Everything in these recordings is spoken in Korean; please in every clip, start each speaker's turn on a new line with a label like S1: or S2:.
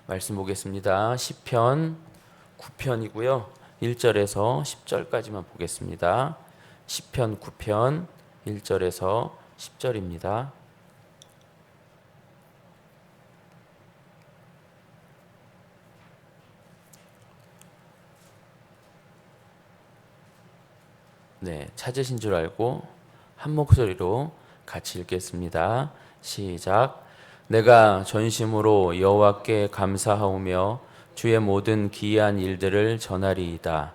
S1: 말씀 보겠습니다. 시편 9편이고요. 1절에서 10절까지만 보겠습니다. 시편 9편 1절에서 10절입니다. 네, 찾으신 줄 알고 한 목소리로 같이 읽겠습니다. 시작. 내가 전심으로 여호와께 감사하오며 주의 모든 기이한 일들을 전하리이다.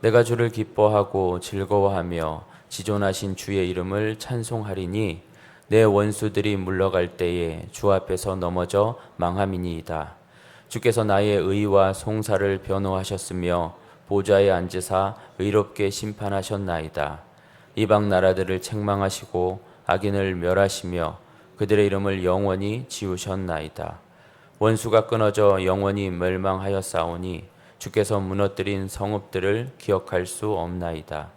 S1: 내가 주를 기뻐하고 즐거워하며 지존하신 주의 이름을 찬송하리니 내 원수들이 물러갈 때에 주 앞에서 넘어져 망함이니이다. 주께서 나의 의와 송사를 변호하셨으며 보좌에 앉으사 의롭게 심판하셨나이다. 이방 나라들을 책망하시고 악인을 멸하시며 그들의 이름을 영원히 지우셨나이다. 원수가 끊어져 영원히 멸망하였사오니 주께서 무너뜨린 성읍들을 기억할 수 없나이다.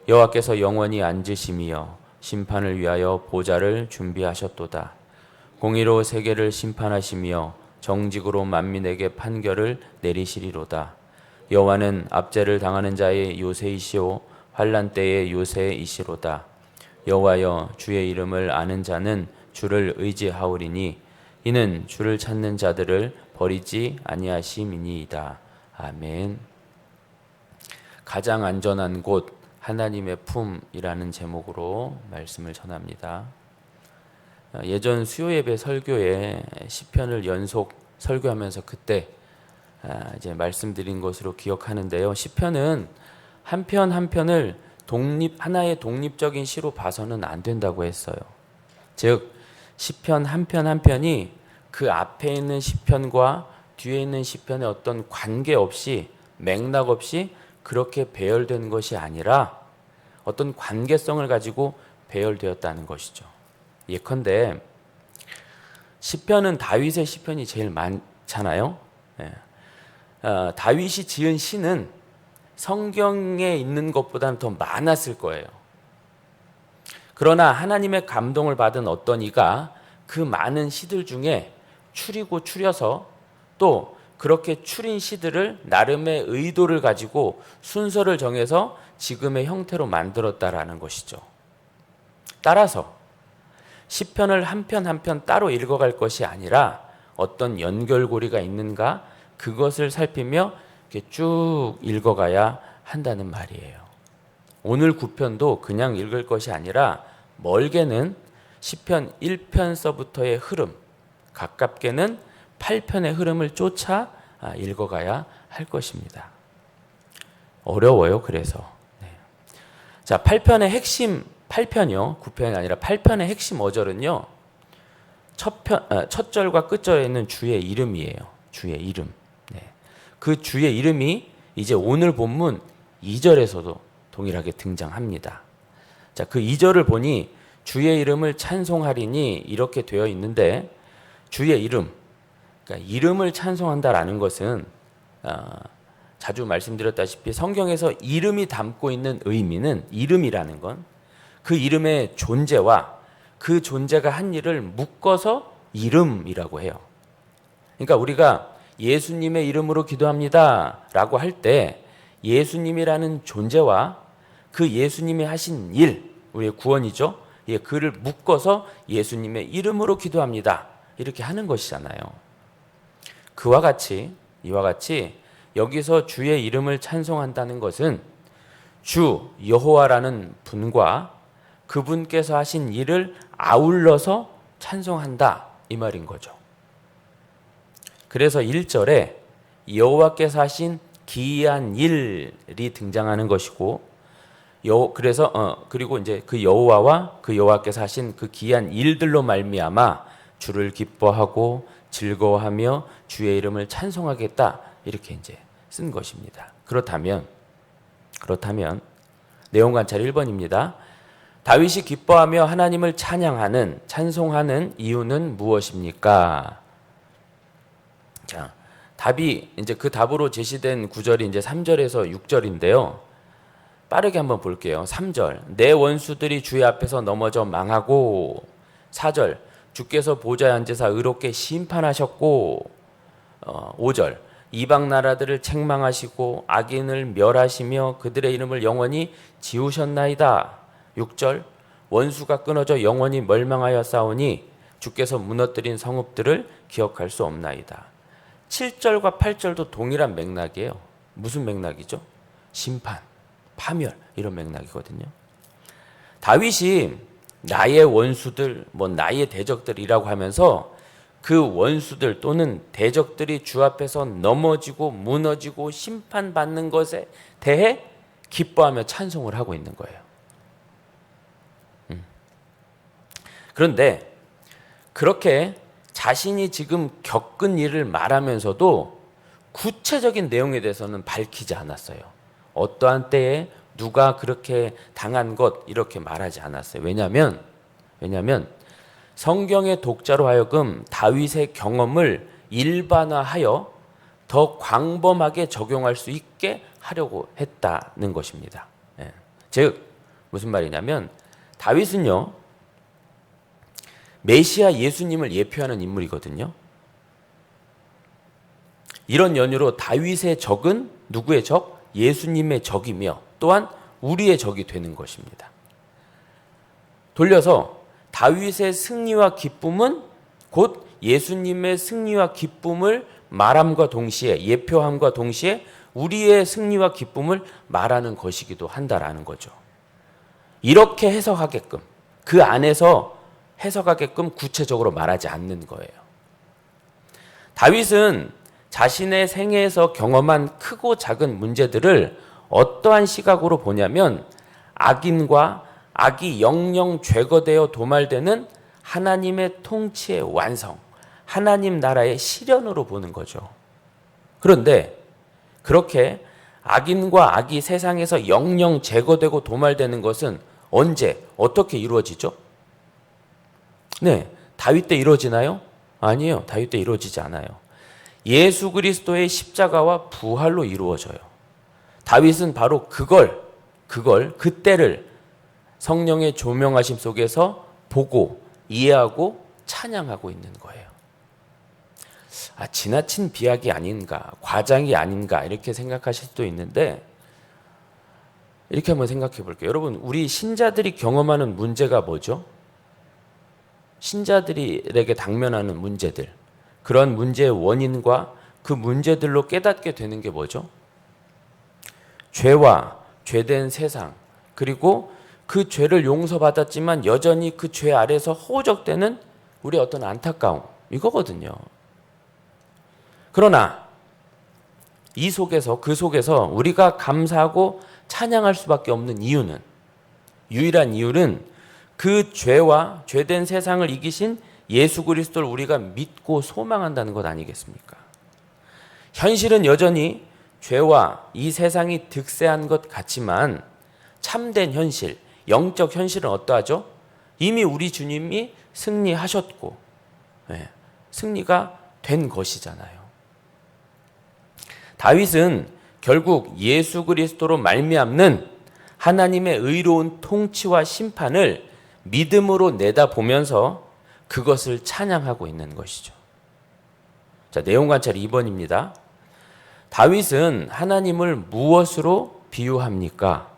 S1: 여호와께서 영원히 앉으심이여 심판을 위하여 보좌를 준비하셨도다. 공의로 세계를 심판하시며 정직으로 만민에게 판결을 내리시리로다. 여호와는 압제를 당하는 자의 요새이시오 환난 때의 요새이시로다. 여호와여 주의 이름을 아는 자는 주를 의지하오리니 이는 주를 찾는 자들을 버리지 아니하심이니이다. 아멘. 가장 안전한 곳 하나님의 품이라는 제목으로 말씀을 전합니다. 예전 수요예배 설교에 시편을 연속 설교하면서 그때 이제 말씀드린 것으로 기억하는데요. 시편은 한 편 한 편을 하나의 독립적인 시로 봐서는 안 된다고 했어요. 즉 시편 한 편 한 편이 그 앞에 있는 시편과 뒤에 있는 시편의 어떤 관계 없이 맥락 없이 그렇게 배열된 것이 아니라 어떤 관계성을 가지고 배열되었다는 것이죠. 예컨대 시편은 다윗의 시편이 제일 많잖아요. 다윗이 지은 시는 성경에 있는 것보다는 더 많았을 거예요. 그러나 하나님의 감동을 받은 어떤 이가 그 많은 시들 중에 추려서 또 그렇게 추린 시들을 나름의 의도를 가지고 순서를 정해서 지금의 형태로 만들었다라는 것이죠. 따라서 시편을 한 편 한 편 따로 읽어갈 것이 아니라 어떤 연결고리가 있는가 그것을 살피며 이렇게 쭉 읽어가야 한다는 말이에요. 오늘 9편도 그냥 읽을 것이 아니라 멀게는 시편 1편서부터의 흐름, 가깝게는 8편의 흐름을 쫓아 읽어가야 할 것입니다. 어려워요. 그래서 자, 8편의 핵심 8편이요. 9편이 아니라 8편의 핵심 어절은요. 첫 절과 끝절에 있는 주의 이름이에요. 주의 이름. 그 주의 이름이 이제 오늘 본문 2절에서도 동일하게 등장합니다. 자, 그 2절을 보니 주의 이름을 찬송하리니 이렇게 되어 있는데 주의 이름, 그러니까 이름을 찬송한다라는 것은 자주 말씀드렸다시피 성경에서 이름이 담고 있는 의미는 이름이라는 건 그 이름의 존재와 그 존재가 한 일을 묶어서 이름이라고 해요. 그러니까 우리가 예수님의 이름으로 기도합니다 라고 할 때 예수님이라는 존재와 그 예수님이 하신 일, 우리의 구원이죠. 그를 묶어서 예수님의 이름으로 기도합니다 이렇게 하는 것이잖아요. 이와 같이 여기서 주의 이름을 찬송한다는 것은 주 여호와라는 분과 그분께서 하신 일을 아울러서 찬송한다 이 말인 거죠. 그래서 1절에 여호와께서 하신 기이한 일이 등장하는 것이고 그리고 이제 그 여호와와 그 여호와께서 하신 그 기이한 일들로 말미암아 주를 기뻐하고 즐거워하며 주의 이름을 찬송하겠다 이렇게 이제 쓴 것입니다. 그렇다면 내용 관찰 1번입니다. 다윗이 기뻐하며 하나님을 찬송하는 이유는 무엇입니까? 자, 답이 이제 그 답으로 제시된 구절이 이제 3절에서 6절인데요. 빠르게 한번 볼게요. 3절. 내 원수들이 주의 앞에서 넘어져 망하고 4절. 주께서 보좌에 앉으사 의롭게 심판하셨고 5절 이방 나라들을 책망하시고 악인을 멸하시며 그들의 이름을 영원히 지우셨나이다. 6절 원수가 끊어져 영원히 멸망하여 싸우니 주께서 무너뜨린 성읍들을 기억할 수 없나이다. 7절과 8절도 동일한 맥락이에요. 무슨 맥락이죠? 심판, 파멸 이런 맥락이거든요. 다윗이 나의 원수들, 나의 대적들이라고 하면서 그 원수들 또는 대적들이 주 앞에서 넘어지고 무너지고 심판받는 것에 대해 기뻐하며 찬송을 하고 있는 거예요. 그런데 그렇게 자신이 지금 겪은 일을 말하면서도 구체적인 내용에 대해서는 밝히지 않았어요. 어떠한 때에 누가 그렇게 당한 것 이렇게 말하지 않았어요. 왜냐하면 성경의 독자로 하여금 다윗의 경험을 일반화하여 더 광범하게 적용할 수 있게 하려고 했다는 것입니다. 즉 무슨 말이냐면 다윗은요 메시아 예수님을 예표하는 인물이거든요. 이런 연유로 다윗의 적은 누구의 적? 예수님의 적이며 또한 우리의 적이 되는 것입니다. 돌려서 다윗의 승리와 기쁨은 곧 예수님의 승리와 기쁨을 말함과 동시에 예표함과 동시에 우리의 승리와 기쁨을 말하는 것이기도 한다라는 거죠. 이렇게 해석하게끔 그 안에서 해석하게끔 구체적으로 말하지 않는 거예요. 다윗은 자신의 생애에서 경험한 크고 작은 문제들을 어떠한 시각으로 보냐면 악인과 악이 영영 죄거되어 도말되는 하나님의 통치의 완성, 하나님 나라의 실현으로 보는 거죠. 그런데 그렇게 악인과 악이 세상에서 영영 제거되고 도말되는 것은 언제, 어떻게 이루어지죠? 네, 다윗 때 이루어지나요? 아니에요. 다윗 때 이루어지지 않아요. 예수 그리스도의 십자가와 부활로 이루어져요. 다윗은 바로 그때를 성령의 조명하심 속에서 보고 이해하고 찬양하고 있는 거예요. 지나친 비약이 아닌가, 과장이 아닌가 이렇게 생각하실 수도 있는데 이렇게 한번 생각해 볼게요. 여러분, 우리 신자들이 경험하는 문제가 뭐죠? 신자들에게 당면하는 문제들, 그런 문제의 원인과 그 문제들로 깨닫게 되는 게 뭐죠? 죄와 죄된 세상, 그리고 그 죄를 용서받았지만 여전히 그 죄 아래서 허우적대는 우리의 어떤 안타까움, 이거거든요. 그러나 그 속에서 우리가 감사하고 찬양할 수밖에 없는 유일한 이유는 그 죄와 죄된 세상을 이기신 예수 그리스도를 우리가 믿고 소망한다는 것 아니겠습니까? 현실은 여전히 죄와 이 세상이 득세한 것 같지만 참된 현실, 영적 현실은 어떠하죠? 이미 우리 주님이 승리하셨고 승리가 된 것이잖아요. 다윗은 결국 예수 그리스도로 말미암는 하나님의 의로운 통치와 심판을 믿음으로 내다보면서 그것을 찬양하고 있는 것이죠. 자, 내용 관찰 2번입니다. 다윗은 하나님을 무엇으로 비유합니까?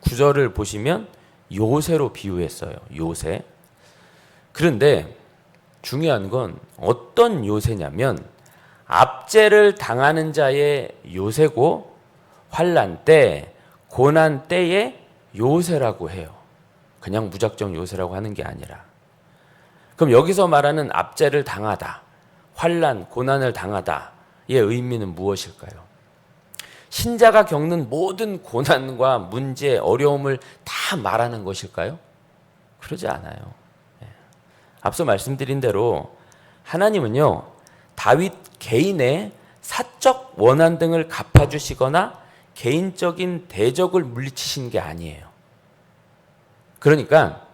S1: 9절을 보시면 요새로 비유했어요. 요새. 그런데 중요한 건 어떤 요새냐면 압제를 당하는 자의 요새고 환난 때, 고난 때의 요새라고 해요. 그냥 무작정 요새라고 하는 게 아니라. 그럼 여기서 말하는 압제를 당하다, 환난, 고난을 당하다의 의미는 무엇일까요? 신자가 겪는 모든 고난과 문제, 어려움을 다 말하는 것일까요? 그러지 않아요. 앞서 말씀드린 대로 하나님은요, 다윗 개인의 사적 원한 등을 갚아주시거나 개인적인 대적을 물리치신 게 아니에요. 그러니까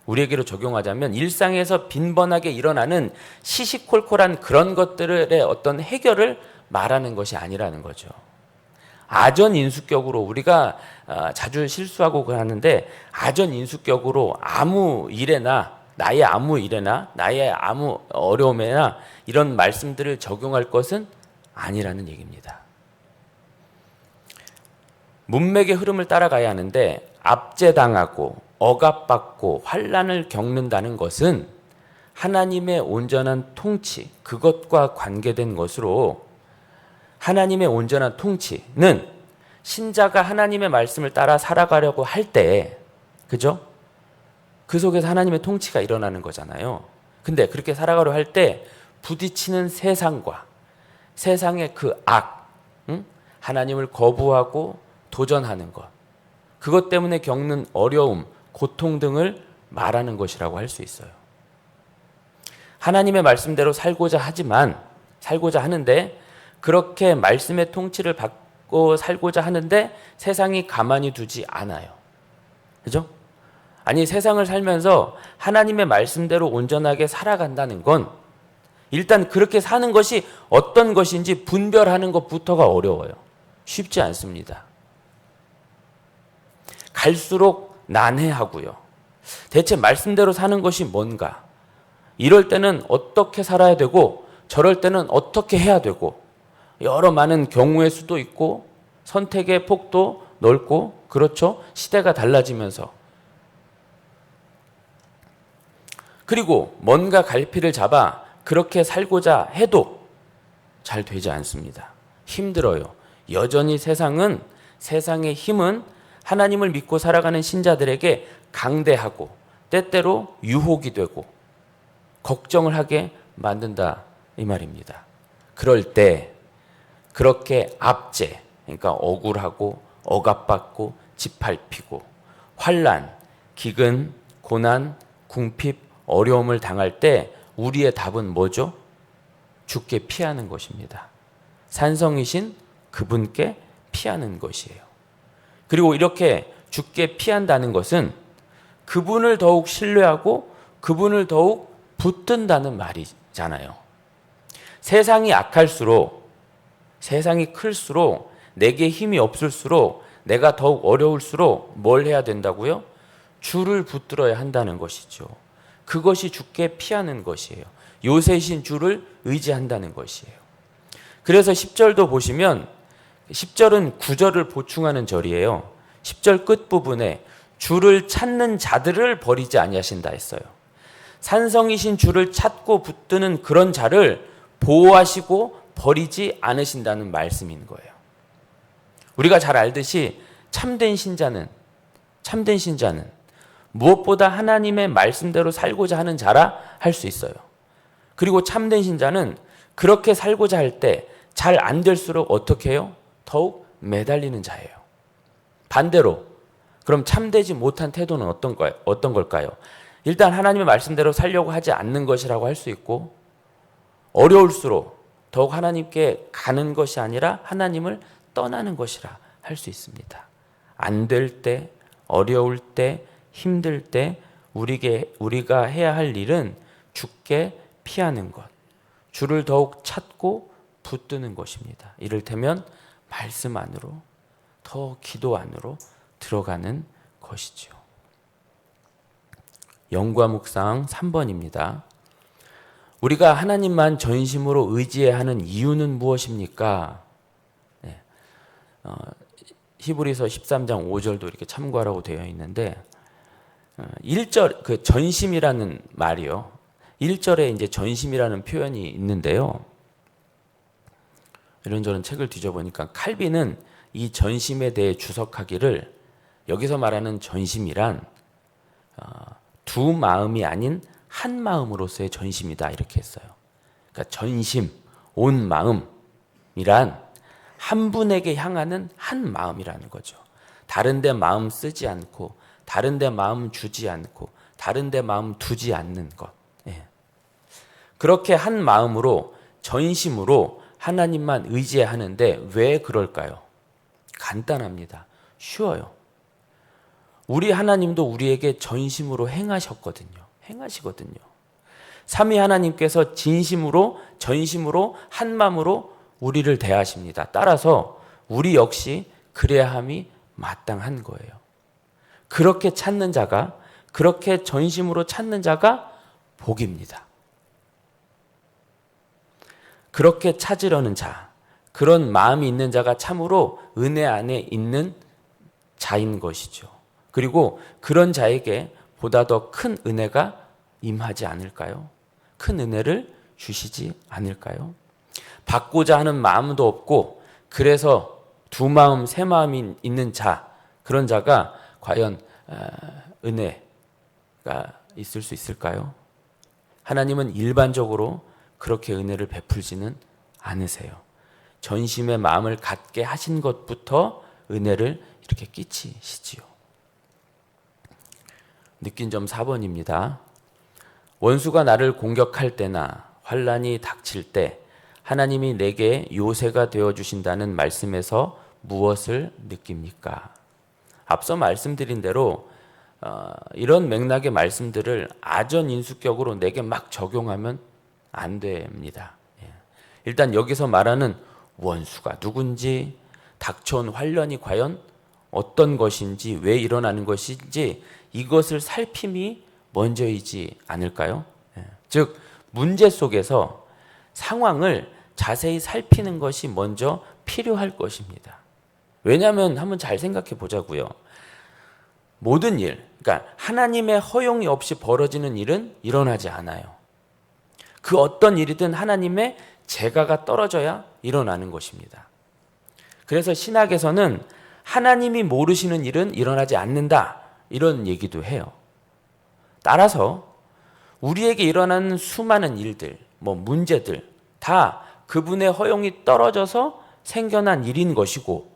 S1: 우리에게로 적용하자면 일상에서 빈번하게 일어나는 시시콜콜한 그런 것들의 어떤 해결을 말하는 것이 아니라는 거죠. 아전인수격으로 우리가 자주 실수하고 하는데 아전인수격으로 아무 일에나 나의 아무 일에나 나의 아무 어려움에나 이런 말씀들을 적용할 것은 아니라는 얘기입니다. 문맥의 흐름을 따라가야 하는데 압제당하고 억압받고 환난을 겪는다는 것은 하나님의 온전한 통치, 그것과 관계된 것으로 하나님의 온전한 통치는 신자가 하나님의 말씀을 따라 살아가려고 할 때, 그죠? 그 속에서 하나님의 통치가 일어나는 거잖아요. 근데 그렇게 살아가려 할 때 부딪히는 세상과 세상의 그 악, 하나님을 거부하고 도전하는 것, 그것 때문에 겪는 어려움, 고통 등을 말하는 것이라고 할 수 있어요. 하나님의 말씀대로 살고자 하는데 그렇게 말씀의 통치를 받고 살고자 하는데 세상이 가만히 두지 않아요. 그죠? 아니, 세상을 살면서 하나님의 말씀대로 온전하게 살아간다는 건 일단 그렇게 사는 것이 어떤 것인지 분별하는 것부터가 어려워요. 쉽지 않습니다. 갈수록 난해하고요. 대체 말씀대로 사는 것이 뭔가? 이럴 때는 어떻게 살아야 되고 저럴 때는 어떻게 해야 되고 여러 많은 경우의 수도 있고 선택의 폭도 넓고 그렇죠? 시대가 달라지면서 그리고 뭔가 갈피를 잡아 그렇게 살고자 해도 잘 되지 않습니다. 힘들어요. 여전히 세상의 힘은 하나님을 믿고 살아가는 신자들에게 강대하고 때때로 유혹이 되고 걱정을 하게 만든다 이 말입니다. 그럴 때 그렇게 압제, 그러니까 억울하고 억압받고 짓밟히고 환난, 기근, 고난, 궁핍, 어려움을 당할 때 우리의 답은 뭐죠? 주께 피하는 것입니다. 산성이신 그분께 피하는 것이에요. 그리고 이렇게 주께 피한다는 것은 그분을 더욱 신뢰하고 그분을 더욱 붙든다는 말이잖아요. 세상이 악할수록, 세상이 클수록, 내게 힘이 없을수록, 내가 더욱 어려울수록 뭘 해야 된다고요? 주를 붙들어야 한다는 것이죠. 그것이 주께 피하는 것이에요. 요새신 주를 의지한다는 것이에요. 그래서 10절도 보시면 10절은 9절을 보충하는 절이에요. 10절 끝부분에 주를 찾는 자들을 버리지 아니하신다 했어요. 산성이신 주를 찾고 붙드는 그런 자를 보호하시고 버리지 않으신다는 말씀인 거예요. 우리가 잘 알듯이 참된 신자는 무엇보다 하나님의 말씀대로 살고자 하는 자라 할 수 있어요. 그리고 참된 신자는 그렇게 살고자 할 때 잘 안 될수록 어떻게 해요? 더욱 매달리는 자예요. 반대로 그럼 참되지 못한 태도는 어떤 걸까요? 일단 하나님의 말씀대로 살려고 하지 않는 것이라고 할 수 있고 어려울수록 더욱 하나님께 가는 것이 아니라 하나님을 떠나는 것이라 할 수 있습니다. 안 될 때, 어려울 때, 힘들 때 우리가 해야 할 일은 주께 피하는 것, 주를 더욱 찾고 붙드는 것입니다. 이를테면 말씀 안으로, 더 기도 안으로 들어가는 것이죠. 영과 묵상 3번입니다. 우리가 하나님만 전심으로 의지해야 하는 이유는 무엇입니까? 네. 히브리서 13장 5절도 이렇게 참고하라고 되어 있는데 1절 그 전심이라는 말이요. 1절에 이제 전심이라는 표현이 있는데요. 이런저런 책을 뒤져보니까 칼빈은 이 전심에 대해 주석하기를 여기서 말하는 전심이란 두 마음이 아닌 한 마음으로서의 전심이다 이렇게 했어요. 그러니까 전심, 온 마음이란 한 분에게 향하는 한 마음이라는 거죠. 다른 데 마음 쓰지 않고 다른 데 마음 주지 않고 다른 데 마음 두지 않는 것. 예. 그렇게 한 마음으로 전심으로 하나님만 의지해야 하는데 왜 그럴까요? 간단합니다. 쉬워요. 우리 하나님도 우리에게 전심으로 행하시거든요. 삼위 하나님께서 진심으로 전심으로 한 마음으로 우리를 대하십니다. 따라서 우리 역시 그래야 함이 마땅한 거예요. 그렇게 찾는 자가 그렇게 전심으로 찾는 자가 복입니다. 그렇게 찾으려는 자, 그런 마음이 있는 자가 참으로 은혜 안에 있는 자인 것이죠. 그리고 그런 자에게 보다 더 큰 은혜가 임하지 않을까요? 큰 은혜를 주시지 않을까요? 받고자 하는 마음도 없고 그래서 두 마음 세 마음이 있는 자, 그런 자가 과연 은혜가 있을 수 있을까요? 하나님은 일반적으로 그렇게 은혜를 베풀지는 않으세요. 전심의 마음을 갖게 하신 것부터 은혜를 이렇게 끼치시지요. 느낀 점 4번입니다. 원수가 나를 공격할 때나 환난이 닥칠 때 하나님이 내게 요새가 되어주신다는 말씀에서 무엇을 느낍니까? 앞서 말씀드린 대로 이런 맥락의 말씀들을 아전인수격으로 내게 막 적용하면 안 됩니다. 일단 여기서 말하는 원수가 누군지, 닥쳐온 환난이 과연 어떤 것인지, 왜 일어나는 것인지 이것을 살핌이 먼저이지 않을까요? 즉 문제 속에서 상황을 자세히 살피는 것이 먼저 필요할 것입니다. 왜냐하면 한번 잘 생각해 보자고요. 모든 일, 그러니까 하나님의 허용이 없이 벌어지는 일은 일어나지 않아요. 그 어떤 일이든 하나님의 재가가 떨어져야 일어나는 것입니다. 그래서 신학에서는 하나님이 모르시는 일은 일어나지 않는다, 이런 얘기도 해요. 따라서 우리에게 일어나는 수많은 일들, 문제들 다 그분의 허용이 떨어져서 생겨난 일인 것이고,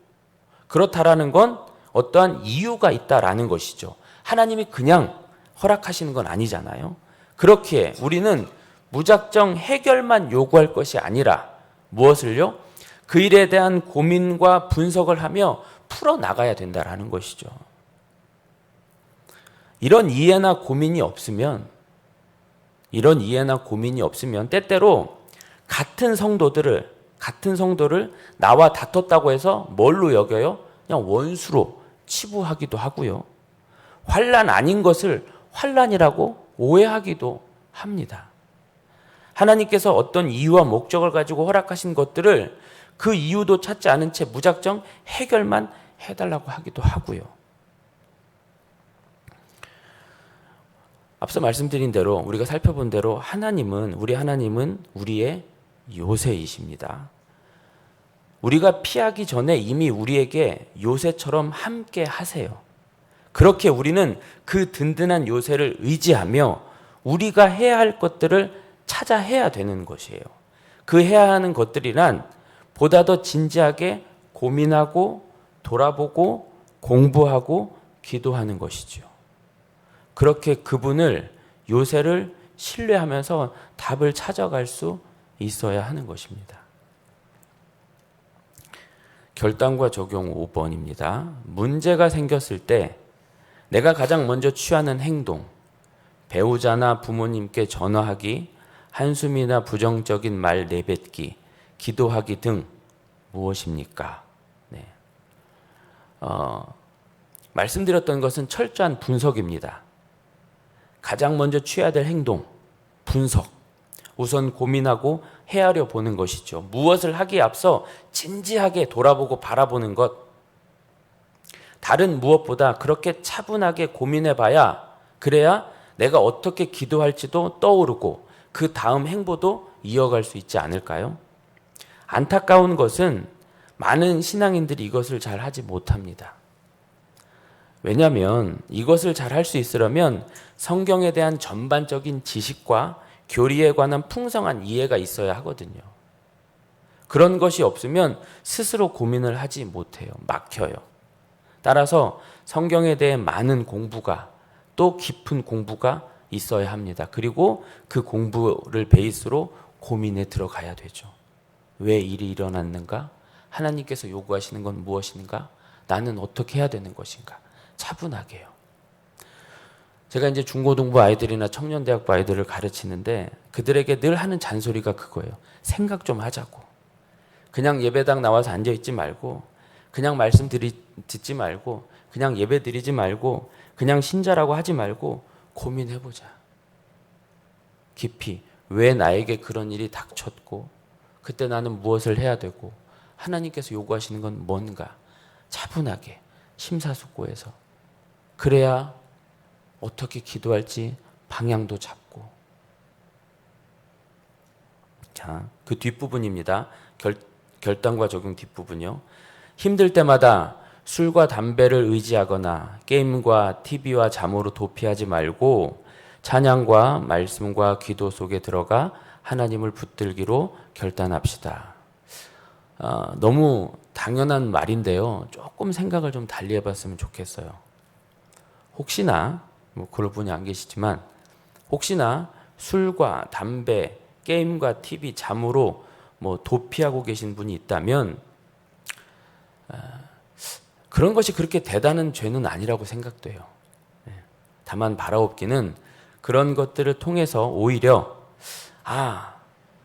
S1: 그렇다라는 건 어떠한 이유가 있다라는 것이죠. 하나님이 그냥 허락하시는 건 아니잖아요. 그렇기에 우리는 무작정 해결만 요구할 것이 아니라 무엇을요? 그 일에 대한 고민과 분석을 하며 풀어나가야 된다라는 것이죠. 이런 이해나 고민이 없으면 때때로 같은 성도를 나와 다퉜다고 해서 뭘로 여겨요? 그냥 원수로 치부하기도 하고요. 환난 아닌 것을 환난이라고 오해하기도 합니다. 하나님께서 어떤 이유와 목적을 가지고 허락하신 것들을 그 이유도 찾지 않은 채 무작정 해결만 해달라고 하기도 하고요. 앞서 말씀드린 대로, 우리가 살펴본 대로 우리 하나님은 우리의 요새이십니다. 우리가 피하기 전에 이미 우리에게 요새처럼 함께 하세요. 그렇게 우리는 그 든든한 요새를 의지하며 우리가 해야 할 것들을 찾아 해야 되는 것이에요. 그 해야 하는 것들이란 보다 더 진지하게 고민하고 돌아보고 공부하고 기도하는 것이죠. 그렇게 그분을, 요새를 신뢰하면서 답을 찾아갈 수 있어야 하는 것입니다. 결단과 적용 5번입니다. 문제가 생겼을 때 내가 가장 먼저 취하는 행동, 배우자나 부모님께 전화하기, 한숨이나 부정적인 말 내뱉기, 기도하기 등 무엇입니까? 네. 말씀드렸던 것은 철저한 분석입니다. 가장 먼저 취해야 될 행동, 분석. 우선 고민하고 헤아려 보는 것이죠. 무엇을 하기에 앞서 진지하게 돌아보고 바라보는 것. 다른 무엇보다 그렇게 차분하게 고민해 봐야, 그래야 내가 어떻게 기도할지도 떠오르고 그 다음 행보도 이어갈 수 있지 않을까요? 안타까운 것은 많은 신앙인들이 이것을 잘 하지 못합니다. 왜냐하면 이것을 잘 할 수 있으려면 성경에 대한 전반적인 지식과 교리에 관한 풍성한 이해가 있어야 하거든요. 그런 것이 없으면 스스로 고민을 하지 못해요. 막혀요. 따라서 성경에 대해 많은 공부가, 또 깊은 공부가 있어야 합니다. 그리고 그 공부를 베이스로 고민에 들어가야 되죠. 왜 일이 일어났는가? 하나님께서 요구하시는 건 무엇인가? 나는 어떻게 해야 되는 것인가? 차분하게요. 제가 이제 중고등부 아이들이나 청년대학부 아이들을 가르치는데 그들에게 늘 하는 잔소리가 그거예요. 생각 좀 하자고. 그냥 예배당 나와서 앉아있지 말고, 그냥 말씀 듣지 말고, 그냥 예배 드리지 말고, 그냥 신자라고 하지 말고 고민해보자. 깊이 왜 나에게 그런 일이 닥쳤고 그때 나는 무엇을 해야 되고 하나님께서 요구하시는 건 뭔가 차분하게 심사숙고해서 그래야 어떻게 기도할지 방향도 잡고. 자, 그 뒷부분입니다. 결단과 적용 뒷부분이요. 힘들 때마다 술과 담배를 의지하거나 게임과 TV와 잠으로 도피하지 말고 찬양과 말씀과 기도 속에 들어가 하나님을 붙들기로 결단합시다. 너무 당연한 말인데요. 조금 생각을 좀 달리 해봤으면 좋겠어요. 혹시나 그럴 분이 안 계시지만 혹시나 술과 담배, 게임과 TV, 잠으로 도피하고 계신 분이 있다면 그런 것이 그렇게 대단한 죄는 아니라고 생각돼요. 다만 바라옵기는 그런 것들을 통해서 오히려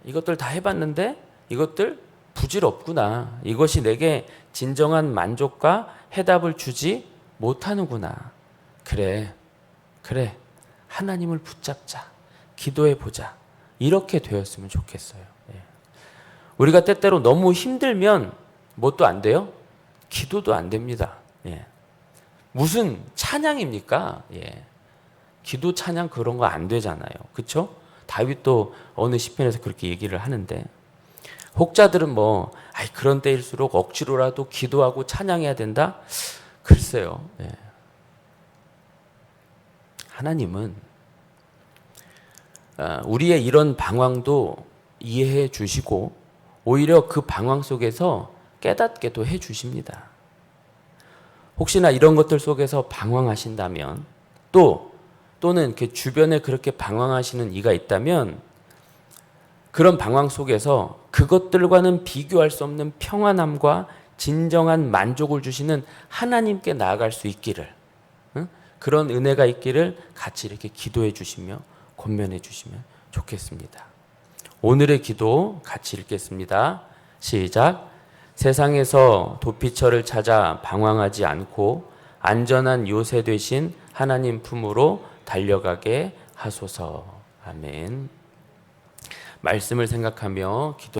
S1: 이것들 다 해봤는데 이것들 부질없구나. 이것이 내게 진정한 만족과 해답을 주지 못하는구나. 그래. 하나님을 붙잡자. 기도해보자. 이렇게 되었으면 좋겠어요. 우리가 때때로 너무 힘들면 뭣도 안 돼요? 기도도 안 됩니다. 무슨 찬양입니까? 기도 찬양 그런 거 안 되잖아요. 그렇죠? 다윗도 어느 시편에서 그렇게 얘기를 하는데 혹자들은 그런 때일수록 억지로라도 기도하고 찬양해야 된다? 글쎄요. 하나님은 우리의 이런 방황도 이해해 주시고 오히려 그 방황 속에서 깨닫게도 해 주십니다. 혹시나 이런 것들 속에서 방황하신다면 또는 이렇게 주변에 그렇게 방황하시는 이가 있다면 그런 방황 속에서 그것들과는 비교할 수 없는 평안함과 진정한 만족을 주시는 하나님께 나아갈 수 있기를, 그런 은혜가 있기를 같이 이렇게 기도해 주시며 권면해 주시면 좋겠습니다. 오늘의 기도 같이 읽겠습니다. 시작. 세상에서 도피처를 찾아 방황하지 않고 안전한 요새 되신 하나님 품으로 달려가게 하소서. 아멘. 말씀을 생각하며 기도